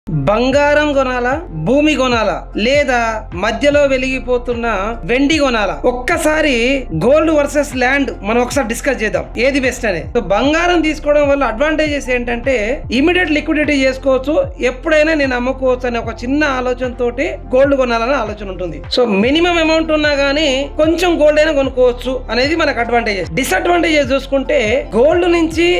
బంగారం కొనాలా, భూమి కొనాలా, లేదా మధ్యలో వెలిగిపోతున్న వెండి కొనాలా? ఒక్కసారి గోల్డ్ వర్సెస్ ల్యాండ్ మనం ఒకసారి డిస్కస్ చేద్దాం, ఏది బెస్ట్ అనేది. సో బంగారం తీసుకోవడం వల్ల అడ్వాంటేజెస్ ఏంటంటే ఇమీడియట్ లిక్విడిటీ చేసుకోవచ్చు, ఎప్పుడైనా నేను అమ్ముకోవచ్చు అనే ఒక చిన్న ఆలోచనతోటి గోల్డ్ కొనాలనే ఆలోచన ఉంటుంది. సో మినిమం అమౌంట్ ఉన్నా గానీ కొంచెం గోల్డ్ అయినా కొనుక్కోవచ్చు అనేది మనకు అడ్వాంటేజెస్. డిసడ్వాంటేజెస్ చూసుకుంటే గోల్డ్ నుంచి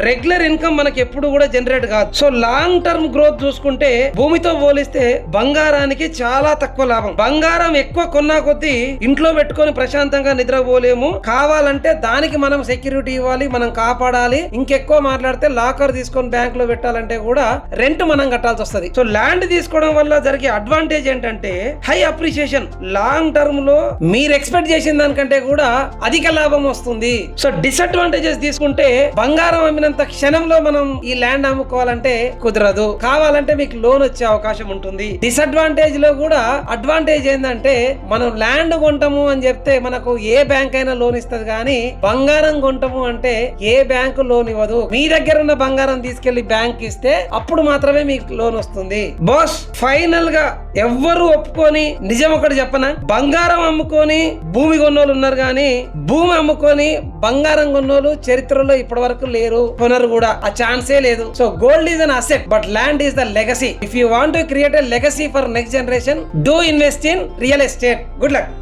రెగ్యులర్ ఇన్కమ్ మనకి ఎప్పుడు కూడా జనరేట్ కాదు. సో లాంగ్ టర్మ్ గ్రోత్ చూసుకుంటే భూమితో పోలిస్తే బంగారానికి చాలా తక్కువ లాభం. బంగారం ఎక్కువ కొన్నా కొద్దీ ఇంట్లో పెట్టుకొని ప్రశాంతంగా నిద్రపోలేము. కావాలంటే దానికి మనం సెక్యూరిటీ ఇవ్వాలి, మనం కాపాడాలి. ఇంకెక్కువ మాట్లాడితే లాకర్ తీసుకొని బ్యాంక్ లో పెట్టాలంటే కూడా రెంట్ మనం కట్టాల్సి వస్తుంది. సో ల్యాండ్ తీసుకోవడం వల్ల జరిగే అడ్వాంటేజ్ ఏంటంటే హై అప్రిషియేషన్. లాంగ్ టర్మ్ లో మీరు ఎక్స్పెక్ట్ చేసిన దానికంటే కూడా అధిక లాభం వస్తుంది. సో డిసడ్వాంటేజెస్ తీసుకుంటే బంగారం అమ్మినంత క్షణంలో మనం ఈ ల్యాండ్ అమ్ముకోవాలంటే కుదరదు. కావాలంటే మీకు లోన్ వచ్చే అవకాశం ఉంటుంది. డిసడ్వాంటేజ్ లో కూడా అడ్వాంటేజ్ ఏంటంటే మనం ల్యాండ్ కొంటాము అని చెప్తే మనకు ఏ బ్యాంక్ అయినా లోన్ ఇస్తుంది, కానీ బంగారం కొంటాము అంటే ఏ బ్యాంకు లోన్ ఇవ్వదు. మీ దగ్గర ఉన్న బంగారం తీసుకెళ్లి బ్యాంక్ ఇస్తే అప్పుడు మాత్రమే మీకు లోన్ వస్తుంది. బాస్ ఫైనల్ గా ఎవ్వరు ఒప్పుకొని నిజం ఒకటి చెప్పనా, బంగారం అమ్ముకొని భూమి కొన్నోళ్ళు ఉన్నారు, కానీ భూమి అమ్ముకొని బంగారం కొన్నోళ్ళు చరిత్రలో ఇప్పటి వరకు లేరు, కొనరు కూడా. ఆ ఛాన్సే లేదు. So gold is an asset but land is the legacy. If you want to create a legacy for next generation, do invest in real estate. Good luck.